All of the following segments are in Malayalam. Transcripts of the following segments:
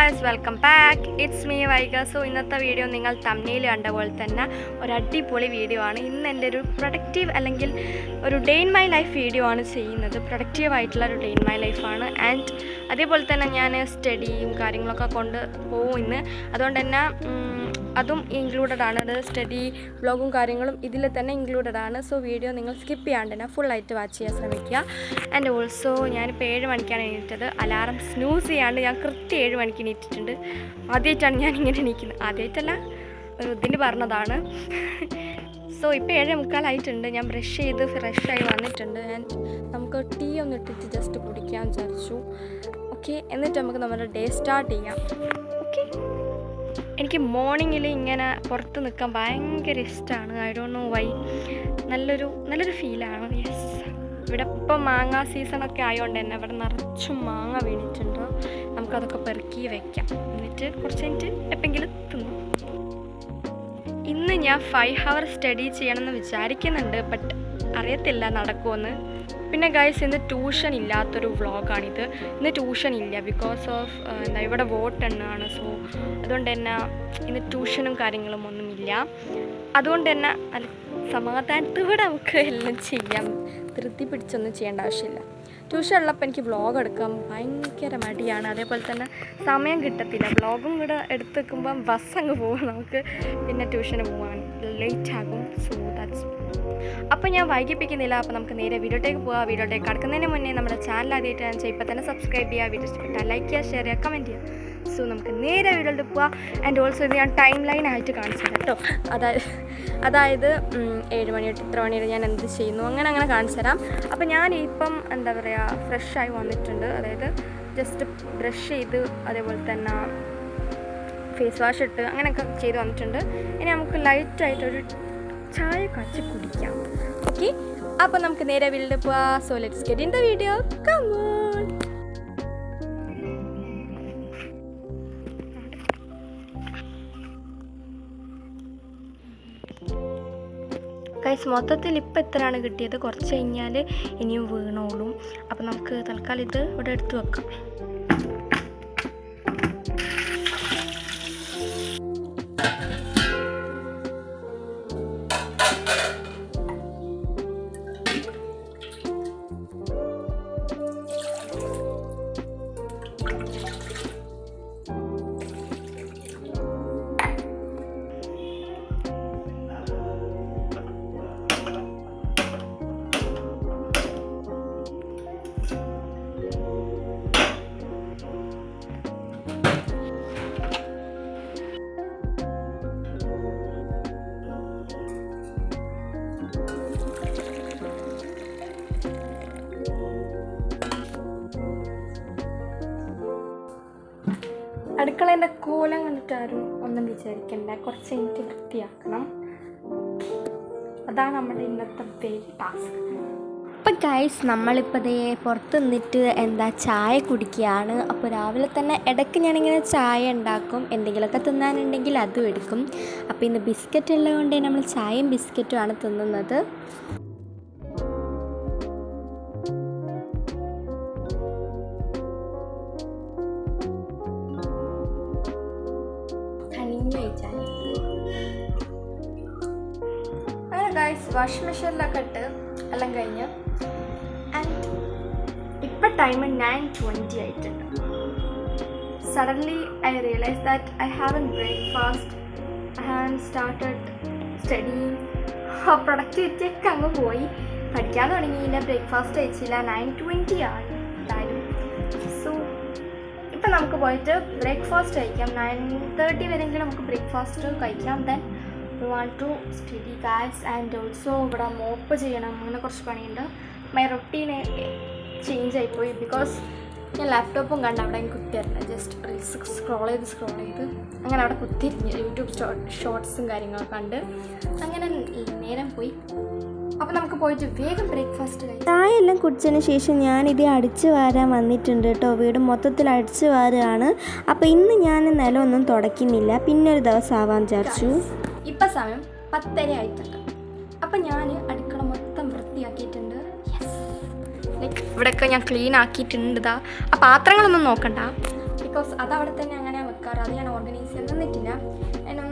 Guys, welcome back. It's me Vaiga. So ഇന്നത്തെ വീഡിയോ നിങ്ങൾ തമ്മിൽ കണ്ട പോലെ തന്നെ ഒരു അടിപൊളി വീഡിയോ ആണ്. ഇന്ന് എൻ്റെ ഒരു പ്രൊഡക്റ്റീവ് അല്ലെങ്കിൽ ഒരു day in my life video ആണ് ചെയ്യുന്നത്. പ്രൊഡക്റ്റീവായിട്ടുള്ള ഒരു ഡേ ഇൻ മൈ ലൈഫാണ്. ആൻഡ് അതേപോലെ തന്നെ ഞാൻ സ്റ്റഡിയും കാര്യങ്ങളൊക്കെ കൊണ്ട് പോകും ഇന്ന്. അതുകൊണ്ട് തന്നെ അതും ഇൻക്ലൂഡഡ് ആണ്. അത് സ്റ്റഡി വ്ളോഗും കാര്യങ്ങളും ഇതിൽ തന്നെ ഇൻക്ലൂഡഡ് ആണ്. സോ വീഡിയോ നിങ്ങൾ സ്കിപ്പ് ചെയ്യാണ്ട് തന്നെ ഫുള്ളായിട്ട് വാച്ച് ചെയ്യാൻ ശ്രമിക്കുക. ആൻഡ് ഓൾസോ ഞാനിപ്പോൾ 7 മണിക്കാണ് എണീറ്റത്. അലാറം സ്നൂസ് ചെയ്യാണ്ട് ഞാൻ കൃത്യം 7 മണിക്ക് എണീറ്റിട്ടുണ്ട്. ആദ്യമായിട്ടാണ് ഞാനിങ്ങനെ എണീക്കുന്നത്. ആദ്യമായിട്ടല്ല, ഒരു ഇതിന് പറഞ്ഞതാണ്. സോ ഇപ്പോൾ 7:45 ഞാൻ ബ്രഷ് ചെയ്ത് ഫ്രഷായി വന്നിട്ടുണ്ട്. ആൻഡ് നമുക്ക് ടീ ഒന്ന് ഇട്ടിട്ട് ജസ്റ്റ് കുടിക്കാൻ വിചാരിച്ചു. ഓക്കെ, എന്നിട്ട് നമുക്ക് നമ്മുടെ ഡേ സ്റ്റാർട്ട് ചെയ്യാം. ഓക്കെ, എനിക്ക് മോർണിംഗിൽ ഇങ്ങനെ പുറത്ത് നിൽക്കാൻ ഭയങ്കര ഇഷ്ടമാണ്. I don't know why. നല്ലൊരു ഫീലാണ്. യെസ്, ഇവിടെ ഇപ്പം മാങ്ങ സീസണൊക്കെ ആയതുകൊണ്ട് തന്നെ ഇവിടെ നിറച്ചും മാങ്ങ വീണിട്ടുണ്ട്. നമുക്കതൊക്കെ പെറുക്കി വയ്ക്കാം. എന്നിട്ട് കുറച്ച് കഴിഞ്ഞിട്ട് എപ്പോഴെങ്കിലും തിന്നും. ഇന്ന് ഞാൻ 5 hours സ്റ്റഡി ചെയ്യണമെന്ന് വിചാരിക്കുന്നുണ്ട്. ബട്ട് അറിയത്തില്ല നടക്കുമെന്ന്. പിന്നെ ഗൈസ്, ഇന്ന് ട്യൂഷൻ ഇല്ലാത്തൊരു വ്ളോഗാണിത്. ഇന്ന് ട്യൂഷൻ ഇല്ല ബിക്കോസ് ഓഫ് ഇവിടെ വോട്ടെണ്ണാണ്. സോ അതുകൊണ്ട് തന്നെ ഇന്ന് ട്യൂഷനും കാര്യങ്ങളും ഒന്നുമില്ല. അതുകൊണ്ട് തന്നെ സമാധാനത്തോടെ നമുക്ക് എല്ലാം ചെയ്യാം. ധൃതി പിടിച്ചൊന്നും ചെയ്യേണ്ട ആവശ്യമില്ല. ട്യൂഷൻ ഉള്ളപ്പോൾ എനിക്ക് വ്ളോഗ് എടുക്കാൻ ഭയങ്കര മടിയാണ്. അതേപോലെ തന്നെ സമയം കിട്ടത്തില്ല. വ്ളോഗും കൂടെ എടുത്ത് വെക്കുമ്പം ബസ് അങ്ങ് പോകും. നമുക്ക് പിന്നെ ട്യൂഷന് പോകാൻ ലേറ്റ് ആകും. So that's. അപ്പോൾ ഞാൻ വൈകിപ്പിക്കുന്നില്ല. അപ്പോൾ നമുക്ക് നേരെ വീഡിയോയിലേക്ക് പോകാം. വീഡിയോയിലേക്ക് കടക്കുന്നതിന് മുന്നേ നമ്മുടെ ചാനൽ ആദ്യമായിട്ട് ഞാൻ ചെയ്യുക. ഇപ്പോൾ തന്നെ സബ്സ്ക്രൈബ് ചെയ്യുക, വീഡിയോ ഇഷ്ടപ്പെട്ടാൽ ലൈക്ക് ചെയ്യുക, ഷെയർ ചെയ്യുക, കമൻറ്റ് ചെയ്യുക. സോ നമുക്ക് നേരെ വീഡിയോയിലേക്ക് പോകാം. ആൻഡ് ഓൾസോ ഇത് ഞാൻ ടൈം ലൈൻ ആയിട്ട് കാണിച്ചു തരാം കേട്ടോ. അതായത് 7 മണി തൊട്ട് ഇത്ര മണി വരെ ഞാൻ എന്ത് ചെയ്യുന്നു അങ്ങനെ കാണിച്ചു തരാം. അപ്പോൾ ഞാൻ ഇപ്പം എന്താ പറയുക, ഫ്രഷായി വന്നിട്ടുണ്ട്. അതായത് ജസ്റ്റ് ബ്രഷ് ചെയ്ത് അതേപോലെ തന്നെ ഫേസ് വാഷ് ഇട്ട് അങ്ങനെയൊക്കെ ചെയ്ത് വന്നിട്ടുണ്ട്. ഇനി നമുക്ക് ലൈറ്റായിട്ടൊരു ചായ കാച്ചി കുടിക്കാം. ഓക്കെ, അപ്പോൾ നമുക്ക് നേരെ വീട്ടിൽ പോവാം. So let's get in the video. Come on. Guys, മൊത്തത്തിൽ ഇപ്പം എത്രയാണ് കിട്ടിയത്? കുറച്ച് കഴിഞ്ഞാൽ ഇനിയും വീണോളും. അപ്പോൾ നമുക്ക് തൽക്കാലം ഇത് ഇവിടെ എടുത്ത് വെക്കാം. അടുക്കളേൻ്റെ കോലം കണ്ടിട്ടാരും ഒന്നും വിചാരിക്കണ്ട. കുറച്ച് കഴിഞ്ഞിട്ട് വൃത്തിയാക്കണം. അതാണ് നമ്മുടെ ഇന്നത്തെ വലിയ ടാസ്ക്. അപ്പം ഗൈസ്, നമ്മളിപ്പോൾ ദേ പുറത്ത് നിന്നിട്ട് ചായ കുടിക്കുകയാണ്. അപ്പോൾ രാവിലെ തന്നെ ഇടയ്ക്ക് ഞാനിങ്ങനെ ചായ ഉണ്ടാക്കും. എന്തെങ്കിലുമൊക്കെ തിന്നാനുണ്ടെങ്കിൽ അതും എടുക്കും. അപ്പോൾ ഇന്ന് ബിസ്ക്കറ്റ് ഉള്ളതുകൊണ്ട് നമ്മൾ ചായയും ബിസ്ക്കറ്റുമാണ് തിന്നുന്നത്. അങ്ങനെ ഗൈസ്, വാഷ് മെഷീനിലൊക്കെ ഇട്ട് എല്ലാം കഴിഞ്ഞ്. ആൻഡ് ഇപ്പം ടൈം 9:20 ആയിട്ടുണ്ട്. Suddenly I realise that I haven't breakfast. I haven't started studying. Productivity ഒക്കെ അങ്ങ് പോയി. പഠിക്കാൻ തുടങ്ങിയില്ല, ബ്രേക്ക്ഫാസ്റ്റ് കഴിച്ചില്ല. 9:20 ആയി എന്തായാലും. സോ ഇപ്പം നമുക്ക് പോയിട്ട് ബ്രേക്ക്ഫാസ്റ്റ് കഴിക്കാം. 9:30 വരെയെങ്കിലും നമുക്ക് ബ്രേക്ക്ഫാസ്റ്റ് കഴിക്കാം. Then we want to study guys. And also ഇവിടെ മോപ്പ് ചെയ്യണം. അങ്ങനെ കുറച്ച് പണിയുണ്ട്. മൈ റൊട്ടീന് ചേഞ്ച് ആയിപ്പോയി ബിക്കോസ് ഞാൻ ലാപ്ടോപ്പും കണ്ട് അവിടെ കുത്തിയിരുന്ന ജസ്റ്റ് റീൽസ് സ്ക്രോൾ ചെയ്ത് അങ്ങനെ അവിടെ കുത്തിരിഞ്ഞ് യൂട്യൂബ് ഷോർട്സും കാര്യങ്ങളൊക്കെ കണ്ട് അങ്ങനെ നേരം പോയി. അപ്പോൾ നമുക്ക് പോയിട്ട് വേഗം ബ്രേക്ക്ഫാസ്റ്റ് കഴിക്കാം. ചായ എല്ലാം കുടിച്ചതിന് ശേഷം ഞാനിത് അടിച്ചു വാരാൻ വന്നിട്ടുണ്ട് കേട്ടോ. വീട് മൊത്തത്തിൽ അടിച്ചു വാരുകയാണ്. അപ്പോൾ ഇന്ന് ഞാൻ നിലമൊന്നും തുടയ്ക്കുന്നില്ല, പിന്നെ ഒരു ദിവസം ആവാൻ വിചാരിച്ചു. ഇപ്പം സമയം 10:30 ആയിട്ടുണ്ട്. അപ്പം ഞാൻ അടുക്കള മൊത്തം വൃത്തിയാക്കിയിട്ടുണ്ട്. ലൈക്ക് ഇവിടെയൊക്കെ ഞാൻ ക്ലീൻ ആക്കിയിട്ടുണ്ട്. ആ പാത്രങ്ങളൊന്നും നോക്കണ്ട, ബിക്കോസ് അതവിടെ തന്നെ അങ്ങനെ ആൾക്കാർ, അത് ഞാൻ ഓർഗനൈസ് ചെയ്യാൻ നിന്നിട്ടില്ല.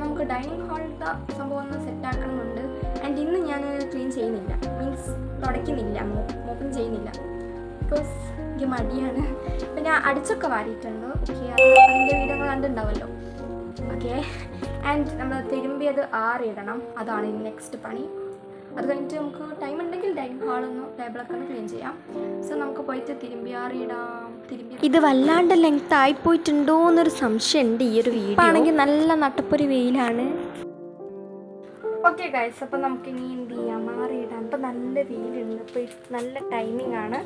നമുക്ക് ഡൈനിങ് ഹാളിൻ്റെ സംഭവം ഒന്ന് സെറ്റ് ആക്കണമെന്നുണ്ട്. ആൻഡ് ഇന്ന് ഞാൻ ക്ലീൻ ചെയ്യുന്നില്ല, മീൻസ് തുടയ്ക്കുന്നില്ല, മോപ്പിങ് ചെയ്യുന്നില്ല, ബിക്കോസ് എനിക്ക് മടിയാണ്. ഇപ്പം ഞാൻ അടിച്ചൊക്കെ വാരിയിട്ടുണ്ട്. ഓക്കെ, അതിൻ്റെ വീഡിയോ കണ്ടിട്ടുണ്ടാവുമല്ലോ. ഓക്കെ, ആൻഡ് നമ്മൾ തിരുമ്പിയത് ആറിയിടണം, അതാണ് നെക്സ്റ്റ് പണി. അത് കഴിഞ്ഞിട്ട് നമുക്ക് ടൈം ഉണ്ടെങ്കിൽ ഡൈനിങ് ഹാളൊന്ന് ടേബിളൊക്കെ ഒന്ന് ക്ലീൻ ചെയ്യാം. സോ നമുക്ക് പോയിട്ട് തിരുമ്പിയാറിയിടാം. ഇത് വല്ലാണ്ട് ലെങ്ത് ആയിപ്പോയിട്ടുണ്ടോ എന്നൊരു സംശയമുണ്ട് ഈ ഒരു വീഡിയോ ആണെങ്കിൽ. നല്ല നട്ടപ്പൊരു വെയിലാണ്. ഓക്കെ ഗൈസ്, അപ്പോൾ നമുക്കിനി എന്ത് ചെയ്യാം, ആറിയിടാം. ഇപ്പോൾ നല്ല വെയിലുണ്ട്, അപ്പോൾ നല്ല ടൈമിംഗ് ആണ്.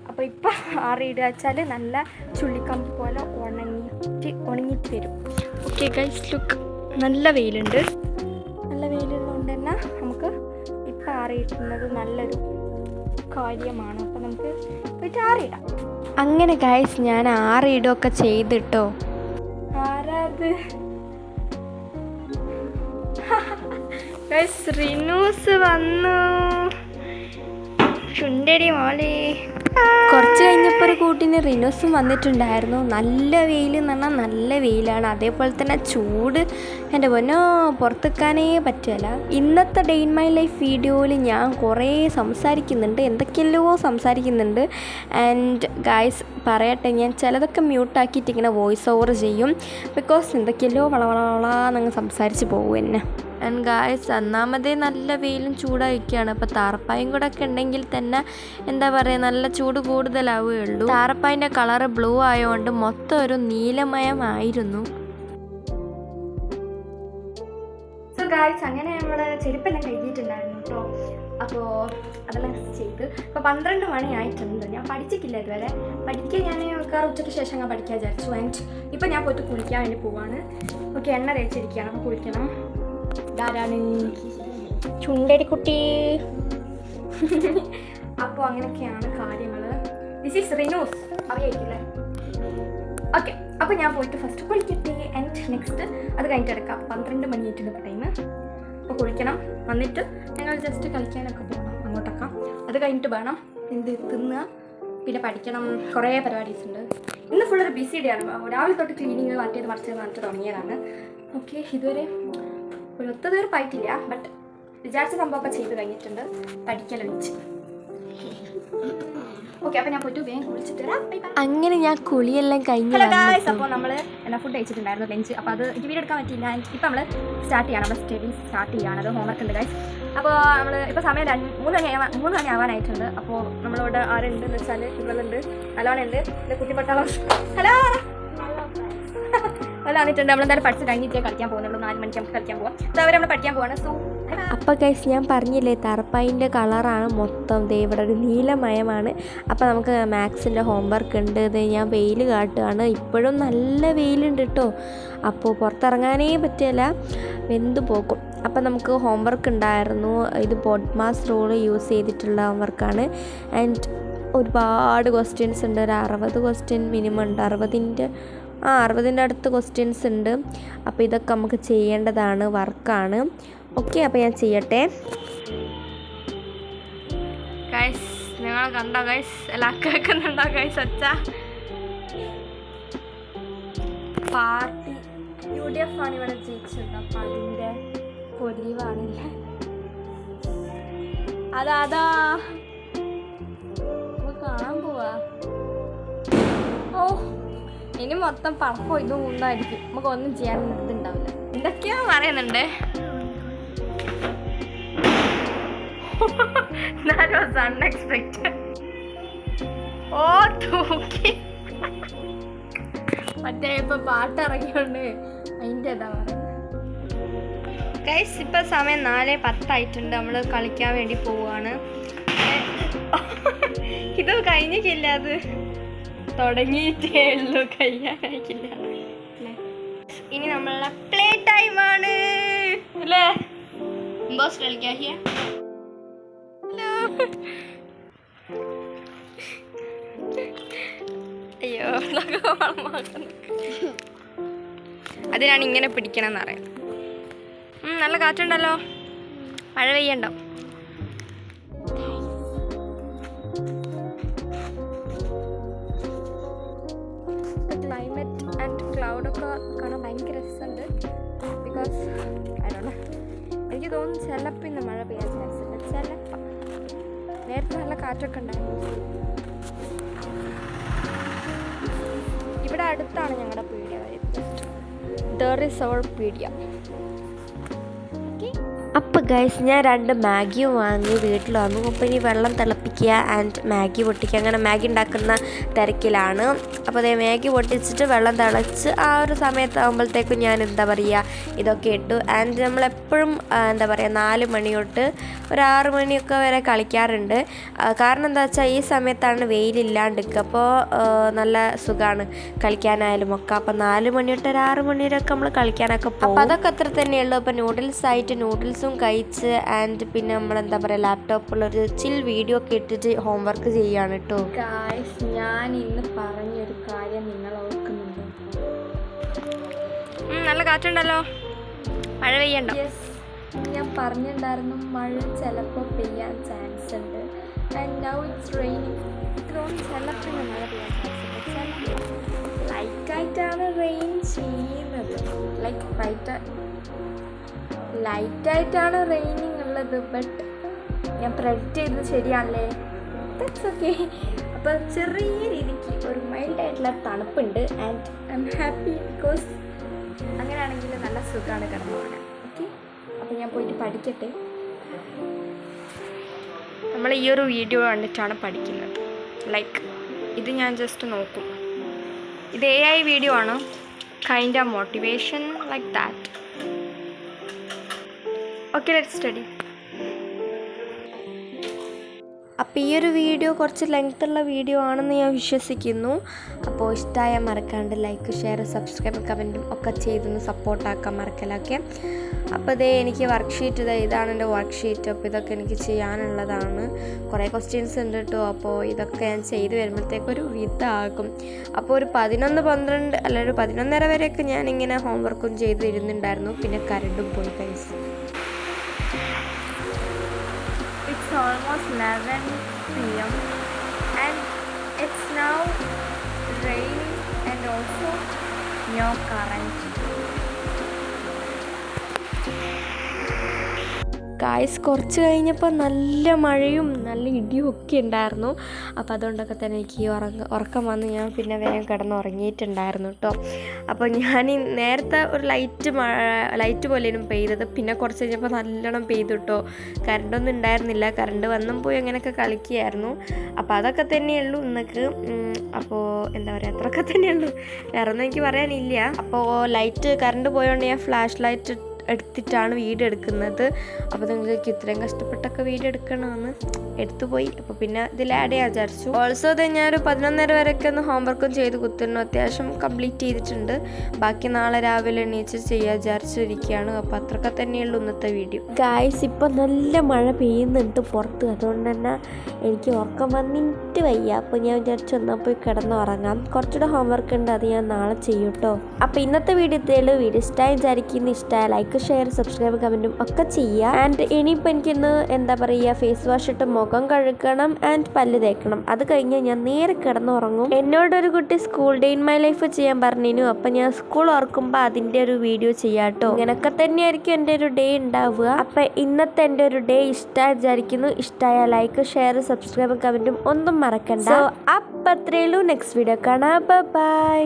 അപ്പോൾ ഇപ്പോൾ ആറിയിടുക വെച്ചാൽ നല്ല ചുള്ളിക്കമ്പ് പോലെ ഉണങ്ങിയിട്ട് വരും. ഓക്കെ ഗൈസ്, ലുക്ക്, നല്ല വെയിലുണ്ട്. നല്ല വെയിലുള്ളതുകൊണ്ട് തന്നെ നമുക്ക് ഇപ്പം ആറിയിടുന്നത് നല്ലൊരു കാര്യമാണ്. അപ്പോൾ നമുക്ക് പോയിട്ട് ആറിയിടാം. അങ്ങനെ ഗൈസ്, ഞാൻ ആറിയിടുകയൊക്കെ ചെയ്തിട്ടോ. ആരാത് ഗൈസ്? റിനൂസ് വന്നു. ചുണ്ടടി മോളെ. കുറച്ച് കഴിഞ്ഞപ്പോൾ ഒരു കൂട്ടിന് റിനോസും വന്നിട്ടുണ്ടായിരുന്നു. നല്ല വെയിൽ എന്ന് പറഞ്ഞാൽ നല്ല വെയിലാണ്, അതേപോലെ തന്നെ ചൂട് എൻ്റെ പൊന്നോ പുറത്തെക്കാനേ പറ്റില്ല. ഇന്നത്തെ ഡേ ഇൻ മൈ ലൈഫ് വീഡിയോയിൽ ഞാൻ കുറേ സംസാരിക്കുന്നുണ്ട്, എന്തൊക്കെയല്ലോ സംസാരിക്കുന്നുണ്ട്. ആൻഡ് ഗായ്സ് പറയട്ടെ, ഞാൻ ചിലതൊക്കെ മ്യൂട്ടാക്കിയിട്ട് ഇങ്ങനെ വോയിസ് ഓവർ ചെയ്യും, ബിക്കോസ് എന്തൊക്കെയല്ലോ വളവളവളാന്നങ്ങ് സംസാരിച്ച് പോകും എന്നെ. ആൻഡ് ഗായ്സ്, ഒന്നാമതേ നല്ല വെയിലും ചൂടായിരിക്കുകയാണ്. അപ്പോൾ താറപ്പായും കൂടെ ഒക്കെ ഉണ്ടെങ്കിൽ തന്നെ എന്താ പറയുക, നല്ല ചൂട് കൂടുതലാവുകയുള്ളൂ. താറപ്പായിൻ്റെ കളറ് ബ്ലൂ ആയതുകൊണ്ട് മൊത്തം ഒരു നീലമയമായിരുന്നു. സോ ഗായ്സ്, അങ്ങനെ നമ്മൾ ചെരുപ്പെല്ലാം കഴുകിയിട്ടുണ്ടായിരുന്നു കേട്ടോ. അപ്പോൾ അതെല്ലാം ചെയ്ത് ഇപ്പോൾ 12 മണി ആയിട്ടുണ്ട്. ഞാൻ പഠിച്ചിട്ടില്ല ഇതുവരെ. പഠിക്കാൻ ഞാൻ മിക്കവാറും ഉച്ചയ്ക്ക് ശേഷം ഞാൻ പഠിക്കാൻ വിചാരിച്ചു. ആൻഡ് ഇപ്പോൾ ഞാൻ പോയിട്ട് കുളിക്കാൻ വേണ്ടി പോവാണ്. ഓക്കെ, എണ്ണ തേച്ചിരിക്കുകയാണ്, അപ്പോൾ കുളിക്കണം. ധാരാണ് ചുണ്ടടിക്കുട്ടി. അപ്പോൾ അങ്ങനെയൊക്കെയാണ് കാര്യങ്ങൾ. ദിസ് ഈസ് റിനൂസ്, അറിയായിരിക്കില്ലേ? ഓക്കെ, അപ്പോൾ ഞാൻ പോയിട്ട് ഫസ്റ്റ് കുളിക്കട്ടെ. ആൻഡ് നെക്സ്റ്റ് അത് കഴിഞ്ഞിട്ട് എടുക്കാം. 12 മണി ആയിട്ടുണ്ട് ടൈം. അപ്പോൾ കുളിക്കണം, വന്നിട്ട് ഞങ്ങൾ ജസ്റ്റ് കളിക്കാനൊക്കെ പോകണം അങ്ങോട്ടൊക്കെ. അത് കഴിഞ്ഞിട്ട് വേണം എന്ത് തിന്നുക, പിന്നെ പഠിക്കണം. കുറേ പരിപാടീസ് ഉണ്ട്. ഇന്ന് ഫുള്ളൊരു ബിസി ഡേ ആണ്. രാവിലെ തൊട്ട് ക്ലീനിങ് മറ്റേത് മറിച്ച് തുടങ്ങിയതാണ്. ഓക്കെ, ഇതുവരെ ഒരു ഒത്തുതീർപ്പായിട്ടില്ല, ബട്ട് വിചാരിച്ച സംഭവമൊക്കെ ചെയ്ത് കഴിഞ്ഞിട്ടുണ്ട്. പഠിക്കലൊഴിച്ച്. ഓക്കെ, അപ്പോൾ ഞാൻ പോയിട്ട് വേഗം കുളിച്ചിട്ട് വരാം. അങ്ങനെ ഞാൻ കുളിയെല്ലാം കഴിഞ്ഞു. ഹലോ ഗായ്സ്, അപ്പോൾ നമ്മൾ എന്നാ ഫുഡ് കഴിച്ചിട്ടുണ്ടായിരുന്നു, ലഞ്ച്. അപ്പോൾ അത് എനിക്ക് വീഡിയോ എടുക്കാൻ പറ്റില്ല. ഇപ്പോൾ നമ്മൾ സ്റ്റാർട്ട് ചെയ്യണം, നമ്മൾ സ്റ്റഡി സ്റ്റാർട്ട് ചെയ്യാണ്. അത് ഹോംവർക്ക് ഉണ്ട് ഗായ്സ്. അപ്പോൾ നമ്മൾ ഇപ്പോൾ സമയം 3 മണി ആവാനായിട്ടുണ്ട്. അപ്പോൾ നമ്മളോട് ആരുണ്ടെന്ന് വെച്ചാൽ ഇവളുണ്ട്, അലോണുണ്ട്, എൻ്റെ കുട്ടിപ്പട്ടാളം. ഹലോ അല്ല വന്നിട്ടുണ്ട്. നമ്മളെന്തായാലും പഠിച്ച് കഴിഞ്ഞിട്ടേ കളിക്കാൻ പോകുന്നുള്ളൂ. 4 മണിക്ക് നമുക്ക് കളിക്കാൻ പോകാം. സോ അവർ നമ്മൾ പഠിക്കാൻ പോവാണ്. സോ അപ്പോൾ ഗൈസ്, ഞാൻ പറഞ്ഞില്ലേ താറപ്പായിൻ്റെ കളറാണ് മൊത്തം. ദേ ഇവിടെ ഒരു നീലമയമാണ്. അപ്പോൾ നമുക്ക് മാത്സിൻ്റെ ഹോംവർക്ക് ഉണ്ട്. ഇത് ഞാൻ വെയിൽ കാട്ടുകയാണ്. ഇപ്പോഴും നല്ല വെയിലുണ്ട് കേട്ടോ. അപ്പോൾ പുറത്തിറങ്ങാനേ പറ്റില്ല, വെന്ത് പോകും. അപ്പോൾ നമുക്ക് ഹോംവർക്ക് ഉണ്ടായിരുന്നു. ഇത് ബോഡ്മാസ് റൂൾ യൂസ് ചെയ്തിട്ടുള്ള ഹോംവർക്കാണ്. ആൻഡ് ഒരുപാട് ക്വസ്റ്റ്യൻസ് ഉണ്ട്. ഒരു 60 ക്വസ്റ്റ്യൻ മിനിമം ഉണ്ട്. 60ൻ്റെ അടുത്ത് ക്വസ്റ്റ്യൻസ് ഉണ്ട്. അപ്പോൾ ഇതൊക്കെ നമുക്ക് ചെയ്യേണ്ടതാണ്, വർക്കാണ്. ഓക്കെ, അപ്പോൾ ഞാൻ ചെയ്യട്ടെ. ഗൈസ്, നിങ്ങൾ കണ്ടോ ഗൈസ്? എല്ലാം കേൾക്കുന്നുണ്ടോ ഗൈസ്? ഒച്ച പാർട്ടി UDF ആണ് ഇവിടെ ജയിച്ചത്. അപ്പം അതിൻ്റെ പൊലിവാണില്ല. അതാ കാണാൻ പോവാ. ഓ, ഇനി മൊത്തം പണക്കോ ഇതും ഉണ്ടായിരിക്കും. നമുക്ക് ഒന്നും ചെയ്യാൻ ഇതുണ്ടാവില്ല. എന്തൊക്കെയോ പറയുന്നുണ്ട്. That was unexpected. ഓ, തൂക്കി. മറ്റേ ഇപ്പൊ പാട്ടിറങ്ങിയോണ്ട് അതിൻ്റെ ഇതാ പറയുന്നത്. ഗൈസ്, ഇപ്പൊ സമയം 4:10 ആയിട്ടുണ്ട്. നമ്മൾ കളിക്കാൻ വേണ്ടി പോവാണ്. ഇത് കഴിഞ്ഞിട്ടില്ല, അത് തുടങ്ങിയിട്ടേ ഉള്ളൂ, കഴിയാനായിട്ടില്ല. ഇനി നമ്മളെ പ്ലേ ടൈം ആണ് അല്ലേ? ബോസ് കളിക്കാം. അയ്യോ, അതിനാണ് ഇങ്ങനെ പിടിക്കണം എന്നറിയാം. നല്ല കാറ്റുണ്ടല്ലോ, മഴ പെയ്യണ്ടോ? ക്ലൈമറ്റ് ആൻഡ് ക്ലൗഡൊക്കെ ചിലപ്പോൾ മഴ പെയ്യാൻ ചാൻസ് ഉണ്ട്. ചിലപ്പോൾ നേരത്തെ നല്ല കാറ്റൊക്കെ ഉണ്ടായിരുന്നു. ഇവിടെ അടുത്താണ് ഞങ്ങളുടെ പീഡിയ വരുന്നത്. ദർ ഈസ് അവർ പീഡിയ. അപ്പോൾ ഗൈസ് ഞാൻ 2 മാഗിയും വാങ്ങി വീട്ടിൽ വന്നു. അപ്പോൾ ഇനി വെള്ളം തിളപ്പിക്കുക ആൻഡ് മാഗി പൊട്ടിക്കുക, അങ്ങനെ മാഗി ഉണ്ടാക്കുന്ന തിരക്കിലാണ്. അപ്പോൾ അതേ മാഗി പൊട്ടിച്ചിട്ട് വെള്ളം തിളച്ച് ആ ഒരു സമയത്താകുമ്പോഴത്തേക്കും ഞാൻ ഇതൊക്കെ ഇട്ടു. ആൻഡ് നമ്മളെപ്പോഴും 4 മണി തൊട്ട് ഒരു 6 മണിയൊക്കെ വരെ കളിക്കാറുണ്ട്. കാരണം എന്താ വെച്ചാൽ ഈ സമയത്താണ് വെയിലില്ലാണ്ടിരിക്കുക. അപ്പോൾ നല്ല സുഖമാണ് കളിക്കാനായാലും ഒക്കെ. അപ്പോൾ 4 മണി തൊട്ട് ഒരു 6 മണി വരെയൊക്കെ നമ്മൾ കളിക്കാനൊക്കെ പോകും. അപ്പോൾ അതൊക്കെ അത്ര തന്നെയുള്ളൂ. അപ്പോൾ നൂഡിൽസും കഴിച്ച് ആൻഡ് പിന്നെ നമ്മൾ ലാപ്ടോപ്പിലൊരു ചിൽ വീഡിയോ ഒക്കെ ഇട്ടിട്ട് ഹോംവർക്ക് ചെയ്യുകയാണ് കേട്ടോ. ഗായ്സ്, ഞാൻ ഇന്ന് പറഞ്ഞൊരു കാര്യം നിങ്ങൾ ഓർക്കുന്നുണ്ടോ? നല്ല കാറ്റുണ്ടല്ലോ, മഴ പെയ്യണ്ട. ഞാൻ പറഞ്ഞിട്ടുണ്ടായിരുന്നു മഴ ചിലപ്പോൾ പെയ്യാൻ ചാൻസ് ഉണ്ട്. And now it's raining. ചിലപ്പോൾ മഴ പെയ്യാൻ ചാൻസ് ഉണ്ട്. ലൈറ്റായിട്ടാണ് റെയിൻ ചെയ്യുന്നത്. ലൈറ്റായിട്ടാണ് റെയിനിങ് ഉള്ളത്. ബട്ട് ഞാൻ പ്രെഡിക്റ്റ് ചെയ്തത് ശരിയാണല്ലേ? That's okay. അപ്പോൾ ചെറിയ രീതിക്ക് ഒരു മൈൽഡായിട്ടുള്ള തണുപ്പുണ്ട്. And I am happy because അങ്ങനെയാണെങ്കിൽ നല്ല സുഖമാണ് കിടന്നു പോകാൻ. ഓക്കെ, അപ്പോൾ ഞാൻ പോയിട്ട് പഠിക്കട്ടെ. നമ്മൾ ഈ ഒരു വീഡിയോ കണ്ടിട്ടാണ് പഠിക്കുന്നത്. ഇത് ഞാൻ ജസ്റ്റ് നോക്കും. ഇത് AI വീഡിയോ ആണ്. Kind of motivation like that. Okay, let's study. അപ്പോൾ ഈ ഒരു വീഡിയോ കുറച്ച് ലെങ്ത്തുള്ള വീഡിയോ ആണെന്ന് ഞാൻ വിശ്വസിക്കുന്നു. അപ്പോൾ ഇഷ്ടമായാൽ മറക്കാണ്ട് ലൈക്ക്, ഷെയർ, സബ്സ്ക്രൈബ്, കമൻറ്റും ഒക്കെ ചെയ്തൊന്ന് സപ്പോർട്ടാക്കാൻ മറക്കലൊക്കെ. അപ്പോൾ എനിക്ക് വർക്ക്ഷീറ്റ് ഇതാണ് എൻ്റെ വർക്ക്ഷീറ്റ്. അപ്പോൾ ഇതൊക്കെ എനിക്ക് ചെയ്യാനുള്ളതാണ്. കുറേ ക്വസ്റ്റ്യൻസ് ഉണ്ട് കേട്ടോ. അപ്പോൾ ഇതൊക്കെ ഞാൻ ചെയ്ത് വരുമ്പോഴത്തേക്കൊരു ഇതാകും. അപ്പോൾ ഒരു 11-12 അല്ല ഒരു 11:30 വരെയൊക്കെ ഞാനിങ്ങനെ ഹോംവർക്കും ചെയ്ത് ഇരുന്നുണ്ടായിരുന്നു. പിന്നെ കറണ്ടും പോയി guys. It's almost 11 PM and it's now raining and also no current. Guys, കുറച്ച് കഴിഞ്ഞപ്പോൾ നല്ല മഴയും നല്ല ഇടിയും ഒക്കെ ഉണ്ടായിരുന്നു. അപ്പോൾ അതുകൊണ്ടൊക്കെ തന്നെ എനിക്ക് ഉറക്കം വന്ന് ഞാൻ പിന്നെ വേഗം കിടന്നുറങ്ങിയിട്ടുണ്ടായിരുന്നു കേട്ടോ. അപ്പോൾ ഞാൻ നേരത്തെ ഒരു ലൈറ്റ് പോലെയും പെയ്തത്. പിന്നെ കുറച്ച് കഴിഞ്ഞപ്പോൾ നല്ലോണം പെയ്തു കേട്ടോ. കറണ്ടൊന്നും ഉണ്ടായിരുന്നില്ല. കറണ്ട് വന്നും പോയി അങ്ങനെയൊക്കെ കളിക്കുകയായിരുന്നു. അപ്പോൾ അതൊക്കെ തന്നെയുള്ളൂ ഇന്നൊക്കെ. അപ്പോൾ അത്രയൊക്കെ തന്നെയുള്ളൂ. വേറെ ഒന്നും എനിക്ക് പറയാനില്ല. അപ്പോൾ കറണ്ട് പോയതുകൊണ്ട് ഞാൻ ഫ്ലാഷ് ലൈറ്റ് എടുത്തിട്ടാണ് വീഡിയോ എടുക്കുന്നത്. അപ്പോൾ നിങ്ങൾക്ക് ഇത്രയും കഷ്ടപ്പെട്ടൊക്കെ വീഡിയോ എടുക്കണമെന്ന് എടുത്തുപോയി. അപ്പോൾ പിന്നെ ഇതിൽ ആഡ് ചെയ്യാൻ വിചാരിച്ചു. ഓൾസോ ഞാനൊരു 11:30 വരെയൊക്കെ ഒന്ന് ഹോംവർക്കും ചെയ്ത് കുത്തുന്നു. അത്യാവശ്യം കംപ്ലീറ്റ് ചെയ്തിട്ടുണ്ട്. ബാക്കി നാളെ രാവിലെ എണീച്ച് ചെയ്യാൻ വിചാരിച്ചിരിക്കുകയാണ്. അപ്പോൾ അത്രയൊക്കെ തന്നെയുള്ളൂ ഇന്നത്തെ വീഡിയോ. ഗായ്സ്, ഇപ്പോൾ നല്ല മഴ പെയ്യുന്നുണ്ട് പുറത്ത്. അതുകൊണ്ട് തന്നെ എനിക്ക് ഉറക്കം വന്നിട്ട് വയ്യ. അപ്പോൾ ഞാൻ വിചാരിച്ചു എന്നാൽ പോയി കിടന്നുറങ്ങാം. കുറച്ചുകൂടെ ഹോംവർക്ക് ഉണ്ട്, അത് ഞാൻ നാളെ ചെയ്യും കേട്ടോ. അപ്പോൾ ഇന്നത്തെ വീഡിയോ ഇത്രയുള്ളൂ. വീഡിയോ ഇഷ്ടമായി വിചാരിക്കുന്നു. ഇഷ്ടമായ ലൈക്ക്, ഷെയർ, സബ്സ്ക്രൈബ്, കമൻറ്റും ഒക്കെ ചെയ്യുക. ആൻഡ് ഇനിയിപ്പോൾ എനിക്കിന്ന് ഫേസ് വാഷ് ഇട്ട് മുഖം കഴുകണം ആൻഡ് പല്ല് തേക്കണം. അത് കഴിഞ്ഞാൽ ഞാൻ നേരെ കിടന്നുറങ്ങും. എന്നോടൊരു കുട്ടി school day in my life ചെയ്യാൻ പറഞ്ഞിരുന്നു. അപ്പം ഞാൻ സ്കൂൾ ഓർക്കുമ്പോൾ അതിൻ്റെ ഒരു വീഡിയോ ചെയ്യാം കേട്ടോ. ഇങ്ങനെയൊക്കെ തന്നെയായിരിക്കും എൻ്റെ ഒരു ഡേ ഉണ്ടാവുക. അപ്പം ഇന്നത്തെ എൻ്റെ ഒരു ഡേ ഇഷ്ടമായി വിചാരിക്കുന്നു. ഇഷ്ടമായ ലൈക്ക്, ഷെയർ, സബ്സ്ക്രൈബ്, കമൻറ്റും ഒന്നും മറക്കണ്ട. അപ്പം അത്രയുള്ളൂ. നെക്സ്റ്റ് വീഡിയോ കാണാം. ബൈ.